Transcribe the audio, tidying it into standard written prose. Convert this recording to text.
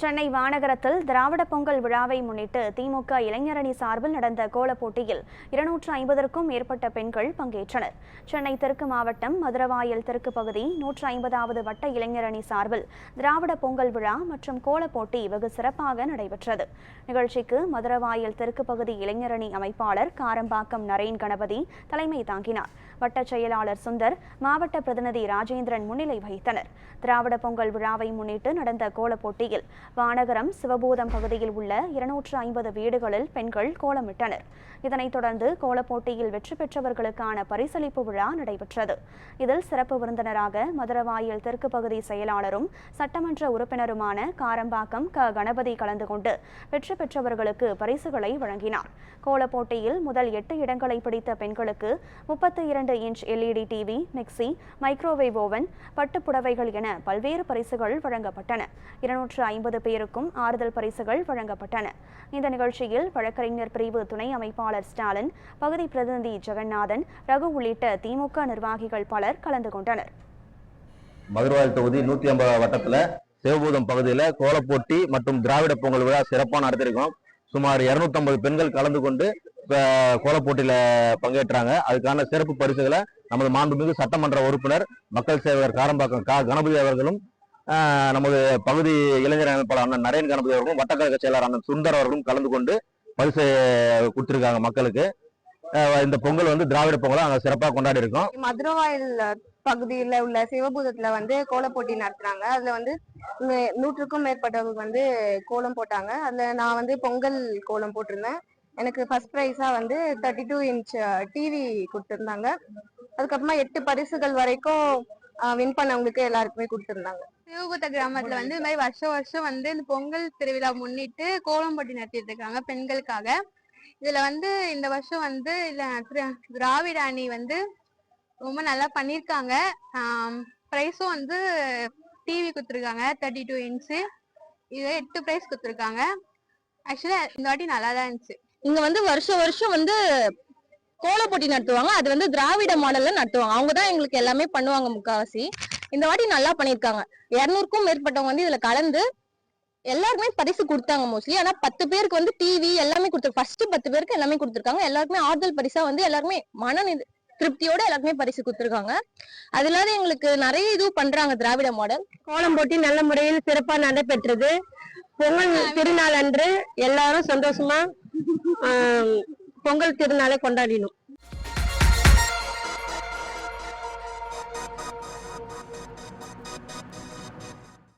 சென்னை மாநகரத்தில் திராவிட பொங்கல் விழாவை முன்னிட்டு திமுக இளைஞரணி சார்பில் நடந்த கோலப் போட்டியில் 250க்கும் மேற்பட்ட பெண்கள் பங்கேற்றனர். சென்னை தெற்கு மாவட்டம் மதுரவாயல் தெற்கு பகுதி 150வது வட்ட இளைஞரணி சார்பில் திராவிட பொங்கல் விழா மற்றும் கோலப் போட்டி வெகு சிறப்பாக நடைபெற்றது. நிகழ்ச்சிக்கு மதுரவாயல் தெற்கு பகுதி இளைஞரணி அமைப்பாளர் காரம்பாக்கம் நரேன் கணபதி தலைமை தாங்கினார். வட்ட செயலாளர் சுந்தர், மாவட்ட பிரதிநிதி ராஜேந்திரன் முன்னிலை வகித்தனர். திராவிட பொங்கல் விழாவை முன்னிட்டு நடந்த கோலப் போட்டியில் வானகரம் சிவபூதம் பகுதியில் உள்ள 250 வீடுகளில் பெண்கள் கோலமிட்டனர். இதனைத் தொடர்ந்து கோலப் போட்டியில் வெற்றி பெற்றவர்களுக்கான பரிசளிப்பு விழா நடைபெற்றது. இதில் சிறப்பு விருந்தினராக மதுரவாயல் தெற்கு பகுதி செயலாளரும் சட்டமன்ற உறுப்பினருமான காரம்பாக்கம் கணபதி கலந்து கொண்டு வெற்றி பெற்றவர்களுக்கு பரிசுகளை வழங்கினார். கோலப் போட்டியில் முதல் 8 இடங்களை பிடித்த பெண்களுக்கு 32 inch LED TV, mixie, microwave oven, பட்டுப்புடவைகள் என பல்வேறு பரிசுகள் வழங்கப்பட்டன. 250 பேருக்கும் ஆறுதல் பரிசுகள் வழங்கப்பட்டன. இந்த நிகழ்ச்சியில் வழக்கறிஞர் பிரிவு துணை அமைப்பாளர் ஸ்டாலின், பகுதி பிரதிநிதி ஜெகநாதன், ரகு உள்ளிட்ட திமுக நிர்வாகிகள் பலர் கலந்து கொண்டனர். மதுரவாயல் தொகுதி 150 வட்டத்துல சிவபூதம் பகுதியில் கோலப்போட்டி மற்றும் திராவிட பொங்கல் விழா சிறப்பாக நடத்திருக்கோம். சுமார் 250 பெண்கள் கலந்து கொண்டு கோலப்போட்டியில பங்கேற்றாங்க. அதுக்கான சிறப்பு பரிசுகளை நமது மாண்புமிகு சட்டமன்ற உறுப்பினர் மக்கள் சேவகர் காரம்பாக்கம் கணபதி அவர்களும், நமது பகுதி இளைஞர் அமைப்பாளர் அண்ணன் நரேன் கணபதி அவர்களும், வட்டக்கழக செயலாளர் அண்ணன் சுந்தர் அவர்களும் கலந்து கொண்டு பரிசு கொடுத்திருக்காங்க மக்களுக்கு. இந்த பொங்கல் திராவிட பொங்கலை நாங்கள் சிறப்பாக கொண்டாடி இருக்கோம். மதுரவாயல் பகுதியில உள்ள சிவபூதத்துல கோலப்போட்டி நடத்துறாங்க. அதுல 100க்கும் மேற்பட்டவங்க கோலம் போட்டாங்க. அதுல நான் பொங்கல் கோலம் போட்டிருந்தேன். எனக்கு ஃபர்ஸ்ட் ப்ரைஸா 32 இன்ச் டிவி கொடுத்திருந்தாங்க. அதுக்கப்புறமா 8 பரிசுகள் வரைக்கும் வின் பண்ணவங்களுக்கு எல்லாருக்குமே கொடுத்திருந்தாங்க. சிவபூத கிராமத்துல இது மாதிரி வருஷம் இந்த பொங்கல் திருவிழா முன்னிட்டு கோலம் போட்டி நடத்திட்டு இருக்காங்க பெண்களுக்காக. இதுல இந்த வருஷம் திராவிட அணி ரொம்ப நல்லா பண்ணிருக்காங்க. பிரைஸும் டிவி கொடுத்துருக்காங்க 32 இன்ச்சு. இது 8 பிரைஸ் கொடுத்துருக்காங்க. ஆக்சுவலா இந்த வாட்டி நல்லா தான் இருந்துச்சு. இங்க வருஷம் கோல போட்டி நடத்துவாங்க. அது திராவிட மாடல்ல நடத்துவாங்க. அவங்கதான் எங்களுக்கு எல்லாமே பண்ணுவாங்க முக்காவாசி. இந்த வாட்டி நல்லா பண்ணிருக்காங்க. 200க்கும் மேற்பட்டவங்க இதுல கலந்து எல்லாருக்குமே பரிசு கொடுத்தாங்க மோஸ்ட்லி. ஆனா 10 பேருக்கு டிவி எல்லாமே கொடுத்து ஃபர்ஸ்ட் 10 பேருக்கு எல்லாமே கொடுத்துருக்காங்க. எல்லாருக்குமே ஆறுதல் பரிசா எல்லாருக்குமே மன திருப்தியோட எல்லாருக்குமே பரிசு கொடுத்துருக்காங்க. அது இல்லாத எங்களுக்கு நிறைய இது பண்றாங்க திராவிட மாடல். கோலம் போட்டி நல்ல முறையில் சிறப்பா நடைபெற்றது. பொங்கல் திருநாள் அன்று எல்லாரும் சந்தோஷமா பொங்கல் திருநாளை கொண்டாடினோம்.